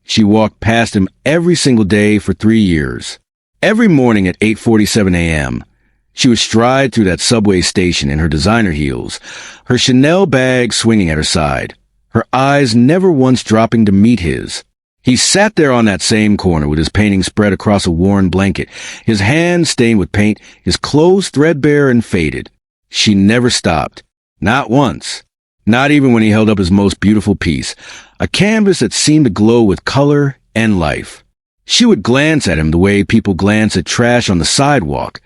She walked past him every single day for 3 years. Every morning at 8:47 a.m., she would stride through that subway station in her designer heels, her Chanel bag swinging at her side, her eyes never once dropping to meet his. He sat there on that same corner with his painting spread across a worn blanket, his hands stained with paint, his clothes threadbare and faded. She never stopped. Not once. Not even when he held up his most beautiful piece, a canvas that seemed to glow with color and life. She would glance at him the way people glance at trash on the sidewalk,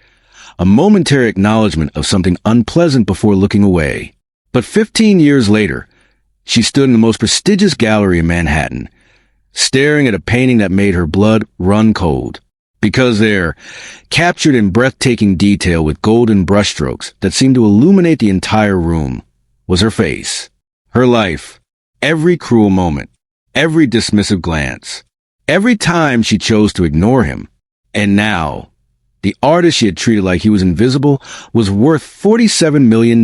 a momentary acknowledgement of something unpleasant before looking away. But 15 years later, she stood in the most prestigious gallery in Manhattan, staring at a painting that made her blood run cold. Because there, captured in breathtaking detail with golden brushstrokes that seemed to illuminate the entire room, was her face, her life, every cruel moment, every dismissive glance, every time she chose to ignore him. And now, the artist she had treated like he was invisible was worth $47 million.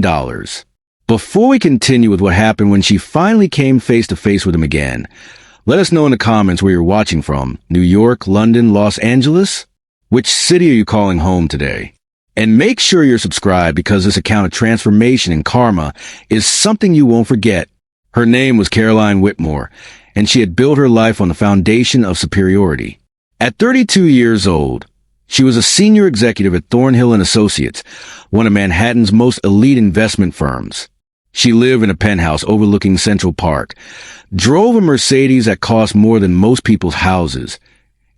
Before we continue with what happened when she finally came face to face with him again, let us know in the comments where you're watching from. New York, London, Los Angeles? Which city are you calling home today? And make sure you're subscribed because this account of transformation and karma is something you won't forget. Her name was Caroline Whitmore, and she had built her life on the foundation of superiority. At 32 years old, she was a senior executive at Thornhill & Associates, one of Manhattan's most elite investment firms. She lived in a penthouse overlooking Central Park, drove a Mercedes that cost more than most people's houses,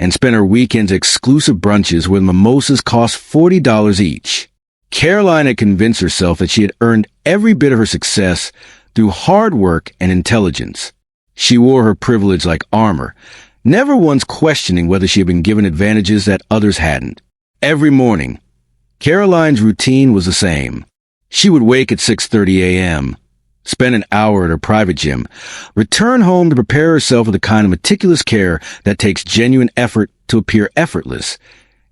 and spent her weekends at exclusive brunches where mimosas cost $40 each. Caroline had convinced herself that she had earned every bit of her success through hard work and intelligence. She wore her privilege like armor, never once questioning whether she had been given advantages that others hadn't. Every morning, Caroline's routine was the same. She would wake at 6:30 a.m., spend an hour at her private gym, return home to prepare herself with the kind of meticulous care that takes genuine effort to appear effortless,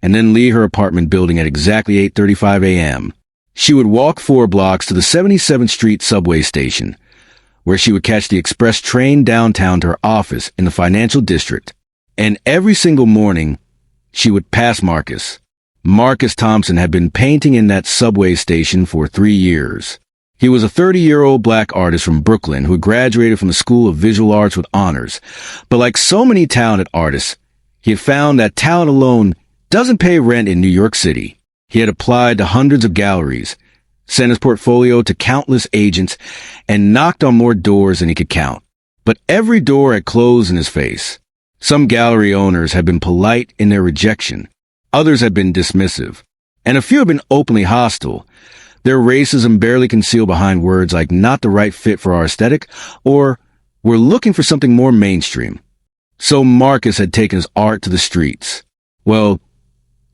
and then leave her apartment building at exactly 8:35 a.m. She would walk 4 blocks to the 77th Street subway station, where she would catch the express train downtown to her office in the financial district. And every single morning, she would pass Marcus. Marcus Thompson had been painting in that subway station for 3 years. He was a 30-year-old black artist from Brooklyn who graduated from the School of Visual Arts with honors. But like so many talented artists, he had found that talent alone doesn't pay rent in New York City. He had applied to hundreds of galleries, sent his portfolio to countless agents, and knocked on more doors than he could count. But every door had closed in his face. Some gallery owners had been polite in their rejection. Others had been dismissive, and a few had been openly hostile, their racism barely concealed behind words like "not the right fit for our aesthetic" or "we're looking for something more mainstream." So Marcus had taken his art to the streets. Well,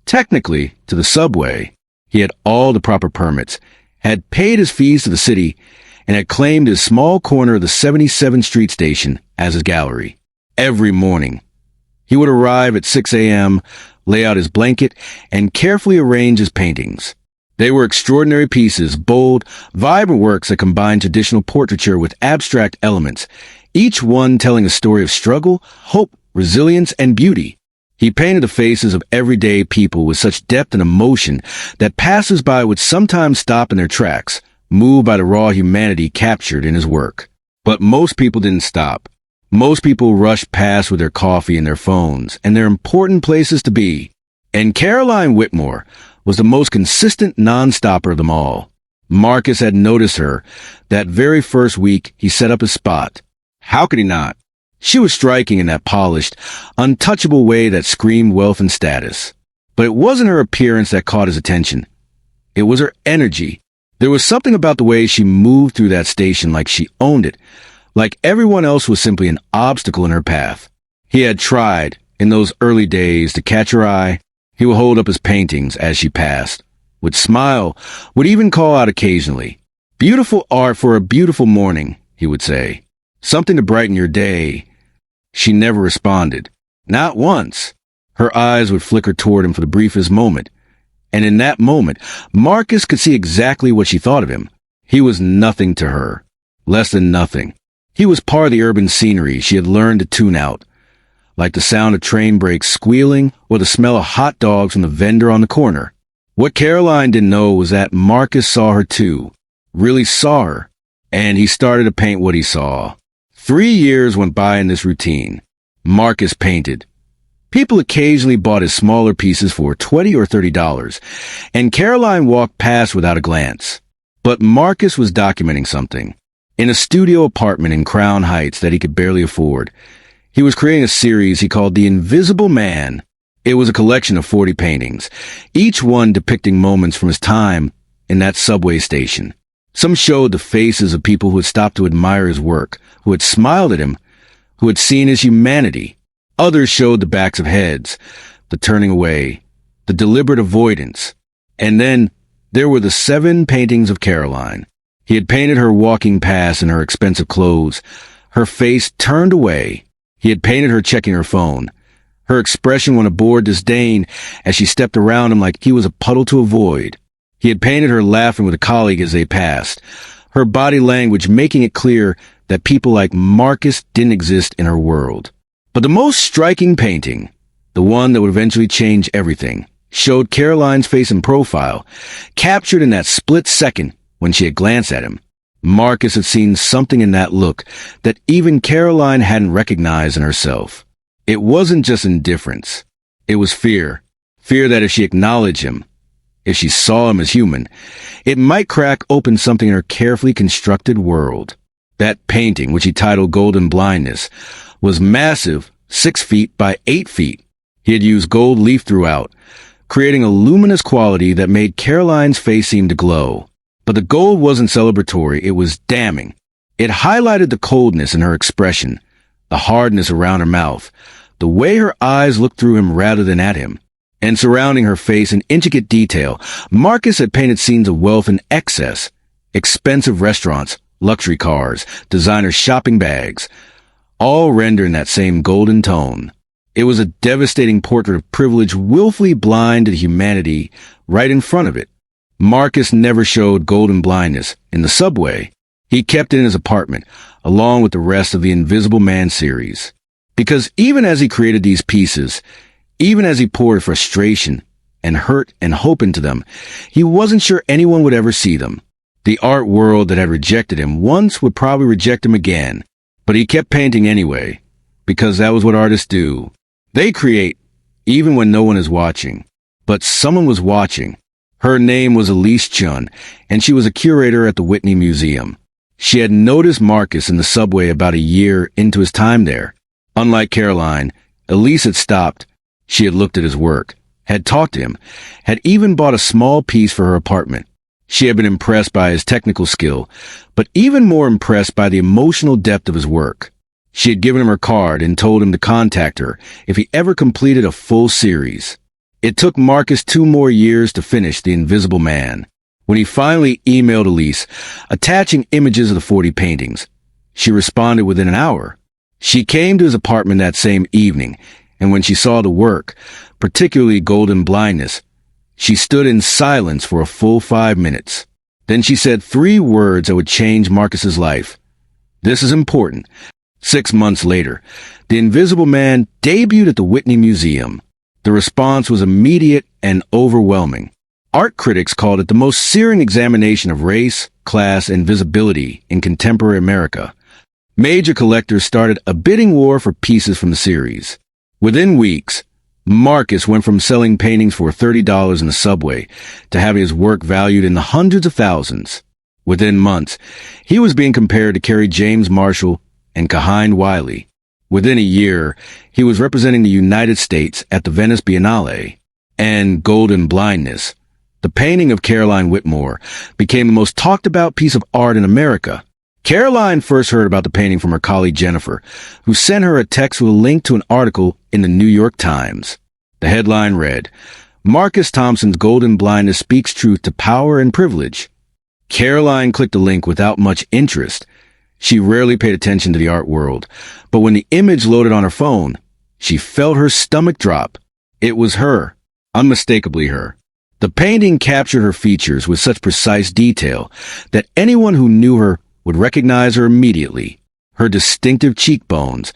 technically, to the subway. He had all the proper permits, had paid his fees to the city, and had claimed his small corner of the 77th Street station as his gallery. Every morning, he would arrive at 6 a.m., lay out his blanket, and carefully arrange his paintings. They were extraordinary pieces, bold, vibrant works that combined traditional portraiture with abstract elements, each one telling a story of struggle, hope, resilience, and beauty. He painted the faces of everyday people with such depth and emotion that passers-by would sometimes stop in their tracks, moved by the raw humanity captured in his work. But most people didn't stop. Most people rushed past with their coffee and their phones and their important places to be. And Caroline Whitmore was the most consistent non-stopper of them all. Marcus had noticed her. That very first week, he set up his spot. How could he not? She was striking in that polished, untouchable way that screamed wealth and status. But it wasn't her appearance that caught his attention. It was her energy. There was something about the way she moved through that station like she owned it, like everyone else was simply an obstacle in her path. He had tried, in those early days, to catch her eye. He would hold up his paintings as she passed, would smile, would even call out occasionally. "Beautiful art for a beautiful morning," he would say. "Something to brighten your day." She never responded. Not once. Her eyes would flicker toward him for the briefest moment. And in that moment, Marcus could see exactly what she thought of him. He was nothing to her. Less than nothing. He was part of the urban scenery she had learned to tune out. like the sound of train brakes squealing or the smell of hot dogs from the vendor on the corner. What Caroline didn't know was that Marcus saw her too, really saw her, and he started to paint what he saw. 3 years went by in this routine. Marcus painted. People occasionally bought his smaller pieces for $20 or $30, and Caroline walked past without a glance. But Marcus was documenting something. In a studio apartment in Crown Heights that he could barely afford, he was creating a series he called The Invisible Man. It was a collection of 40 paintings, each one depicting moments from his time in that subway station. Some showed the faces of people who had stopped to admire his work, who had smiled at him, who had seen his humanity. Others showed the backs of heads, the turning away, the deliberate avoidance. And then there were the 7 paintings of Caroline. He had painted her walking past in her expensive clothes, her face turned away. He had painted her checking her phone, her expression when a bored disdain as she stepped around him like he was a puddle to avoid. He had painted her laughing with a colleague as they passed, her body language making it clear that people like Marcus didn't exist in her world. But the most striking painting, the one that would eventually change everything, showed Caroline's face in profile, captured in that split second when she had glanced at him. Marcus had seen something in that look that even Caroline hadn't recognized in herself. It wasn't just indifference. It was fear. Fear that if she acknowledged him, if she saw him as human, it might crack open something in her carefully constructed world. That painting, which he titled Golden Blindness, was massive, 6 feet by 8 feet. He had used gold leaf throughout, creating a luminous quality that made Caroline's face seem to glow. But the gold wasn't celebratory, it was damning. It highlighted the coldness in her expression, the hardness around her mouth, the way her eyes looked through him rather than at him. And surrounding her face in intricate detail, Marcus had painted scenes of wealth and excess, expensive restaurants, luxury cars, designer shopping bags, all rendered in that same golden tone. It was a devastating portrait of privilege willfully blind to humanity right in front of it. Marcus never showed Golden Blindness in the subway. He kept it in his apartment, along with the rest of the Invisible Man series. Because even as he created these pieces, even as he poured frustration and hurt and hope into them, he wasn't sure anyone would ever see them. The art world that had rejected him once would probably reject him again, but he kept painting anyway, because that was what artists do. They create, even when no one is watching. But someone was watching. Her name was Elise Chun, and she was a curator at the Whitney Museum. She had noticed Marcus in the subway about a year into his time there. Unlike Caroline, Elise had stopped. She had looked at his work, had talked to him, had even bought a small piece for her apartment. She had been impressed by his technical skill, but even more impressed by the emotional depth of his work. She had given him her card and told him to contact her if he ever completed a full series. It took Marcus 2 more years to finish The Invisible Man. When he finally emailed Elise, attaching images of the 40 paintings, she responded within an hour. She came to his apartment that same evening, and when she saw the work, particularly Golden Blindness, she stood in silence for a full 5 minutes. Then she said 3 words that would change Marcus's life. This is important. 6 months later, The Invisible Man debuted at the Whitney Museum. The response was immediate and overwhelming. Art critics called it the most searing examination of race, class, and visibility in contemporary America. Major collectors started a bidding war for pieces from the series. Within weeks, Marcus went from selling paintings for $30 in the subway to having his work valued in the hundreds of thousands. Within months, he was being compared to Kerry James Marshall and Kahine Wiley. Within a year, he was representing the United States at the Venice Biennale. And Golden Blindness, the painting of Caroline Whitmore, became the most talked about piece of art in America. Caroline first heard about the painting from her colleague Jennifer, who sent her a text with a link to an article in the New York Times. The headline read, "Marcus Thompson's Golden Blindness speaks truth to power and privilege." Caroline clicked the link without much interest. She rarely paid attention to the art world, but when the image loaded on her phone, she felt her stomach drop. It was her, unmistakably her. The painting captured her features with such precise detail that anyone who knew her would recognize her immediately. Her distinctive cheekbones,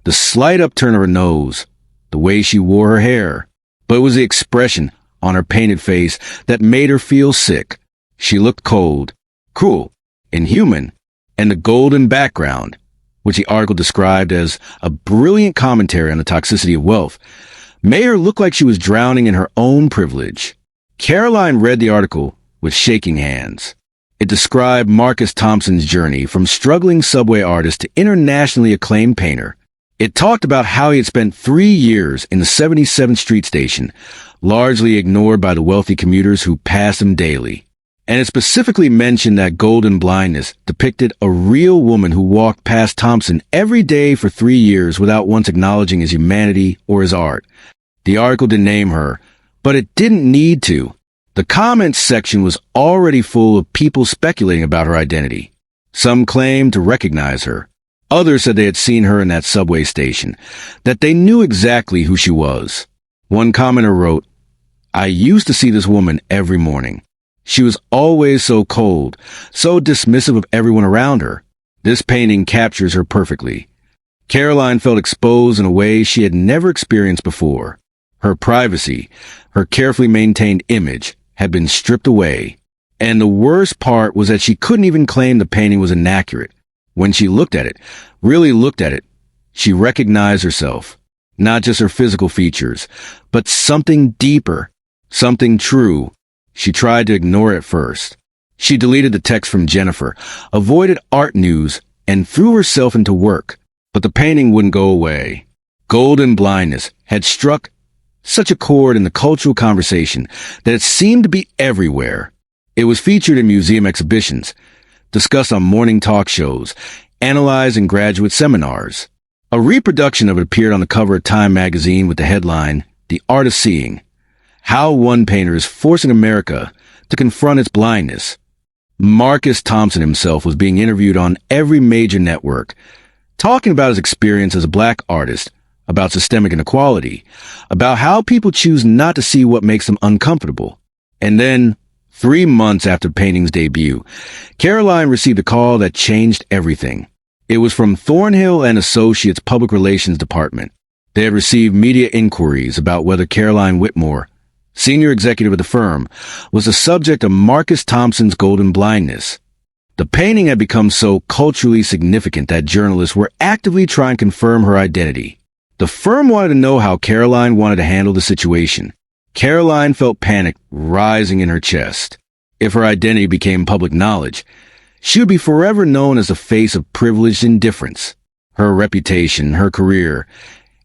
the slight upturn of her nose, the way she wore her hair. But it was the expression on her painted face that made her feel sick. She looked cold, cruel, inhuman, and the golden background, which the article described as a brilliant commentary on the toxicity of wealth, made her look like she was drowning in her own privilege. Caroline read the article with shaking hands. It described Marcus Thompson's journey from struggling subway artist to internationally acclaimed painter. It talked about how he had spent 3 years in the 77th Street station, largely ignored by the wealthy commuters who passed him daily. And it specifically mentioned that golden blindness depicted a real woman who walked past Thompson every day for 3 years without once acknowledging his humanity or his art. The article didn't name her, but it didn't need to. The comments section was already full of people speculating about her identity. Some claimed to recognize her. Others said they had seen her in that subway station, that they knew exactly who she was. One commenter wrote, "I used to see this woman every morning. She was always so cold, so dismissive of everyone around her. This painting captures her perfectly." Caroline felt exposed in a way she had never experienced before. Her privacy, her carefully maintained image, had been stripped away. And the worst part was that she couldn't even claim the painting was inaccurate. When she looked at it, really looked at it, she recognized herself. Not just her physical features, but something deeper, something true. She tried to ignore it at first. She deleted the text from Jennifer, avoided art news, and threw herself into work. But the painting wouldn't go away. Golden blindness had struck such a chord in the cultural conversation that it seemed to be everywhere. It was featured in museum exhibitions, discussed on morning talk shows, analyzed in graduate seminars. A reproduction of it appeared on the cover of Time magazine with the headline, "The Art of Seeing: How One Painter is Forcing America to Confront Its Blindness." Marcus Thompson himself was being interviewed on every major network, talking about his experience as a black artist, about systemic inequality, about how people choose not to see what makes them uncomfortable. And then, 3 months after the painting's debut, Caroline received a call that changed everything. It was from Thornhill and Associates Public Relations Department. They had received media inquiries about whether Caroline Whitmore, senior executive of the firm, was the subject of Marcus Thompson's golden blindness. The painting had become so culturally significant that journalists were actively trying to confirm her identity. The firm wanted to know how Caroline wanted to handle the situation. Caroline felt panic rising in her chest. If her identity became public knowledge, she would be forever known as the face of privileged indifference. Her reputation, her career,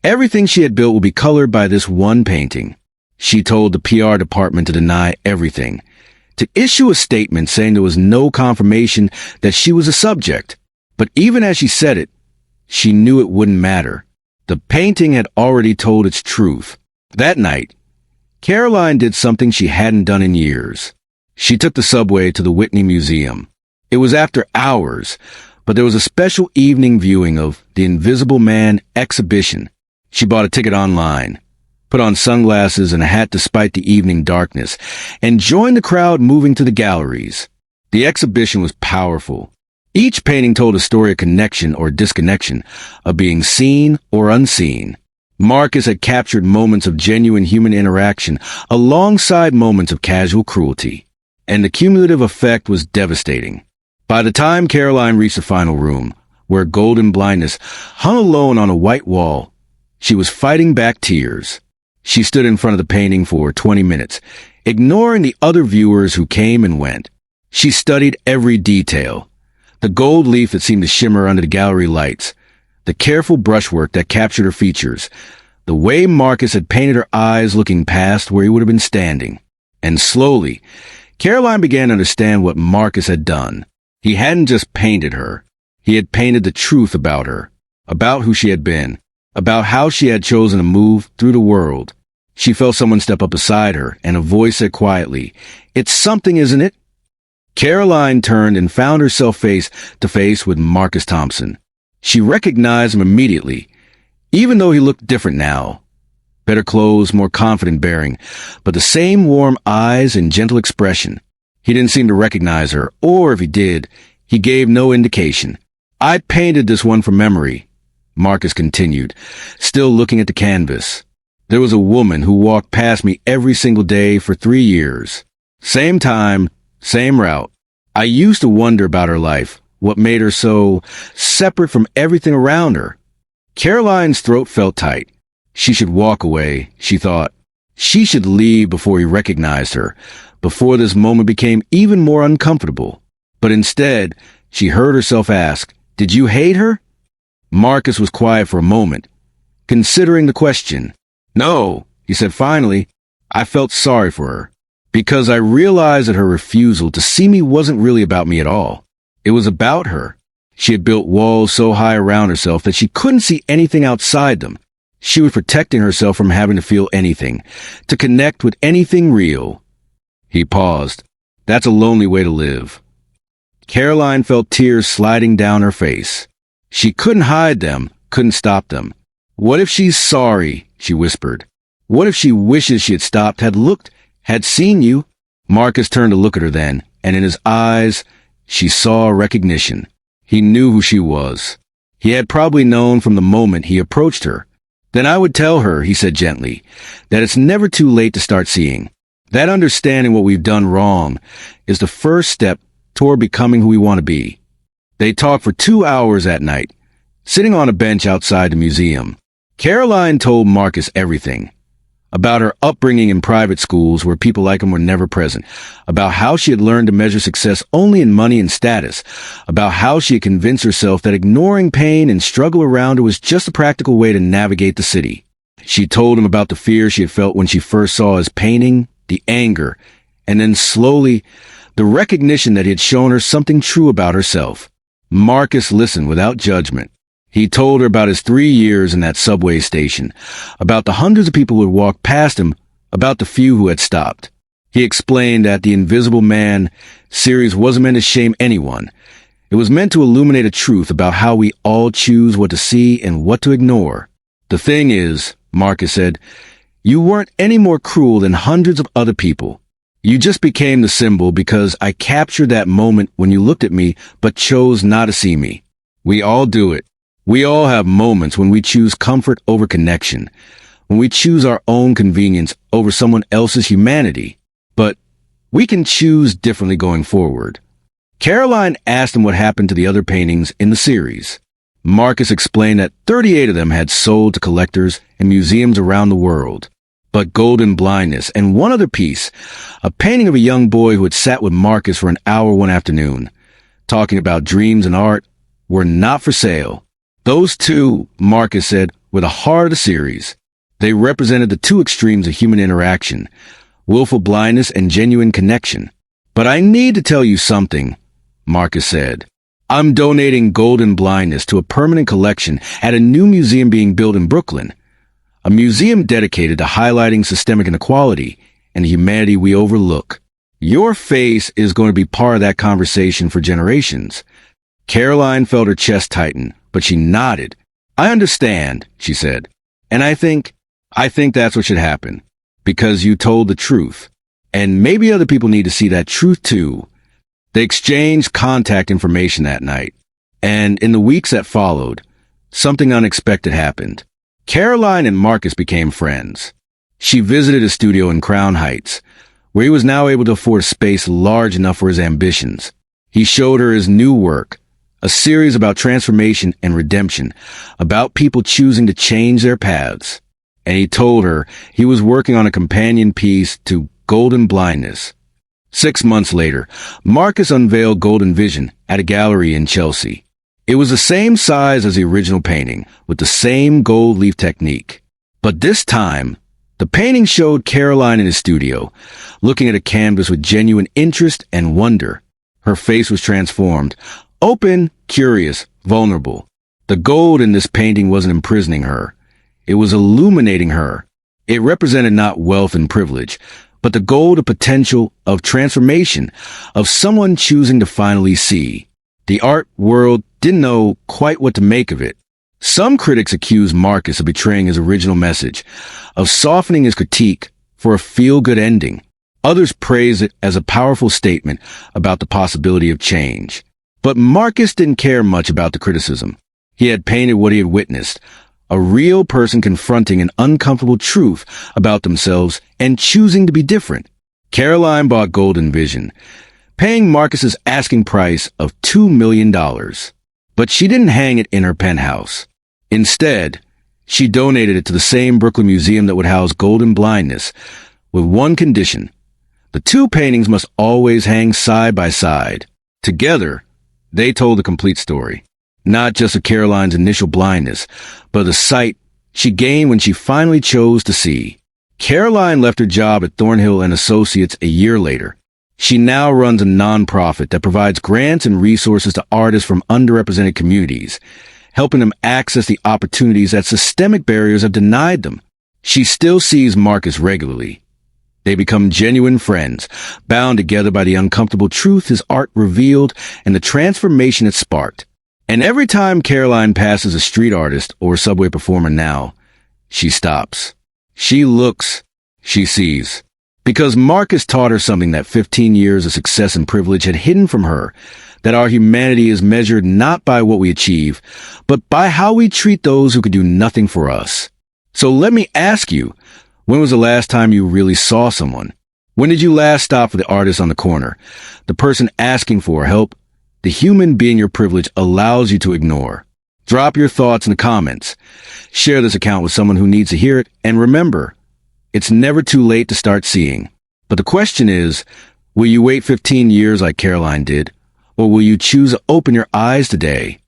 everything she had built would be colored by this one painting. She told the PR department to deny everything, to issue a statement saying there was no confirmation that she was a subject. But even as she said it, she knew it wouldn't matter. The painting had already told its truth. That night, Caroline did something she hadn't done in years. She took the subway to the Whitney Museum. It was after hours, but there was a special evening viewing of The Invisible Man exhibition. She bought a ticket online, put on sunglasses and a hat despite the evening darkness, and joined the crowd moving to the galleries. The exhibition was powerful. Each painting told a story of connection or disconnection, of being seen or unseen. Marcus had captured moments of genuine human interaction alongside moments of casual cruelty, and the cumulative effect was devastating. By the time Caroline reached the final room, where golden blindness hung alone on a white wall, she was fighting back tears. She stood in front of the painting for 20 minutes, ignoring the other viewers who came and went. She studied every detail. The gold leaf that seemed to shimmer under the gallery lights, the careful brushwork that captured her features, the way Marcus had painted her eyes looking past where he would have been standing. And slowly, Caroline began to understand what Marcus had done. He hadn't just painted her. He had painted the truth about her, about who she had been, about how she had chosen to move through the world. She felt someone step up beside her, and a voice said quietly, "It's something, isn't it?" Caroline turned and found herself face to face with Marcus Thompson. She recognized him immediately, even though he looked different now. Better clothes, more confident bearing, but the same warm eyes and gentle expression. He didn't seem to recognize her, or if he did, he gave no indication. "I painted this one from memory," Marcus continued, still looking at the canvas. There was a woman who walked past me every single day for 3 years. Same time, same route. I used to wonder about her life, what made her so separate from everything around her. Caroline's throat felt tight. She should walk away, she thought. She should leave before he recognized her, before this moment became even more uncomfortable. But instead, she heard herself ask, "Did you hate her?" Marcus was quiet for a moment, considering the question. "No," he said finally. "I felt sorry for her, because I realized that her refusal to see me wasn't really about me at all. It was about her. She had built walls so high around herself that she couldn't see anything outside them. She was protecting herself from having to feel anything, to connect with anything real." He paused. That's a lonely way to live. Caroline felt tears sliding down her face. She couldn't hide them, couldn't stop them. "What if she's sorry?" she whispered. "What if she wishes she had stopped, had looked, had seen you?" Marcus turned to look at her then, and in his eyes, she saw recognition. He knew who she was. He had probably known from the moment he approached her. "Then I would tell her," he said gently, "that it's never too late to start seeing. That understanding what we've done wrong is the first step toward becoming who we want to be." They talked for 2 hours that night, sitting on a bench outside the museum. Caroline told Marcus everything. About her upbringing in private schools where people like him were never present. About how she had learned to measure success only in money and status. About how she had convinced herself that ignoring pain and struggle around her was just a practical way to navigate the city. She told him about the fear she had felt when she first saw his painting, the anger, and then slowly, the recognition that he had shown her something true about herself. Marcus listened without judgment. He told her about his 3 years in that subway station, about the hundreds of people who had walked past him, about the few who had stopped. He explained that the Invisible Man series wasn't meant to shame anyone. It was meant to illuminate a truth about how we all choose what to see and what to ignore. "The thing is," Marcus said, "you weren't any more cruel than hundreds of other people. You just became the symbol because I captured that moment when you looked at me but chose not to see me. We all do it. We all have moments when we choose comfort over connection, when we choose our own convenience over someone else's humanity. But we can choose differently going forward." Caroline asked him what happened to the other paintings in the series. Marcus explained that 38 of them had sold to collectors and museums around the world. But Golden Blindness and one other piece, a painting of a young boy who had sat with Marcus for an hour one afternoon, talking about dreams and art, were not for sale. Those two, Marcus said, were the heart of the series. They represented the two extremes of human interaction, willful blindness and genuine connection. "But I need to tell you something," Marcus said. "I'm donating Golden Blindness to a permanent collection at a new museum being built in Brooklyn. A museum dedicated to highlighting systemic inequality and the humanity we overlook. Your face is going to be part of that conversation for generations." Caroline felt her chest tighten, but she nodded. "I understand," she said. "And I think that's what should happen. Because you told the truth. And maybe other people need to see that truth too." They exchanged contact information that night. And in the weeks that followed, something unexpected happened. Caroline and Marcus became friends. She visited his studio in Crown Heights, where he was now able to afford a space large enough for his ambitions. He showed her his new work, a series about transformation and redemption, about people choosing to change their paths. And he told her he was working on a companion piece to Golden Blindness. 6 months later, Marcus unveiled Golden Vision at a gallery in Chelsea. It was the same size as the original painting, with the same gold leaf technique. But this time, the painting showed Caroline in his studio, looking at a canvas with genuine interest and wonder. Her face was transformed, open, curious, vulnerable. The gold in this painting wasn't imprisoning her. It was illuminating her. It represented not wealth and privilege, but the gold of potential, of transformation, of someone choosing to finally see. The art world didn't know quite what to make of it. Some critics accused Marcus of betraying his original message, of softening his critique for a feel-good ending. Others praised it as a powerful statement about the possibility of change. But Marcus didn't care much about the criticism. He had painted what he had witnessed, a real person confronting an uncomfortable truth about themselves and choosing to be different. Caroline bought Golden Vision, paying Marcus's asking price of $2 million. But she didn't hang it in her penthouse. Instead, she donated it to the same Brooklyn museum that would house Golden Blindness, with one condition. The two paintings must always hang side by side. Together, they told the complete story. Not just of Caroline's initial blindness, but the sight she gained when she finally chose to see. Caroline left her job at Thornhill and Associates a year later. She now runs a nonprofit that provides grants and resources to artists from underrepresented communities, helping them access the opportunities that systemic barriers have denied them. She still sees Marcus regularly. They become genuine friends, bound together by the uncomfortable truth his art revealed and the transformation it sparked. And every time Caroline passes a street artist or subway performer now, she stops. She looks, she sees. Because Marcus taught her something that 15 years of success and privilege had hidden from her, that our humanity is measured not by what we achieve, but by how we treat those who could do nothing for us. So let me ask you, when was the last time you really saw someone? When did you last stop for the artist on the corner, the person asking for help, the human being your privilege allows you to ignore? Drop your thoughts in the comments. Share this account with someone who needs to hear it, and remember, it's never too late to start seeing. But the question is, will you wait 15 years like Caroline did, or will you choose to open your eyes today?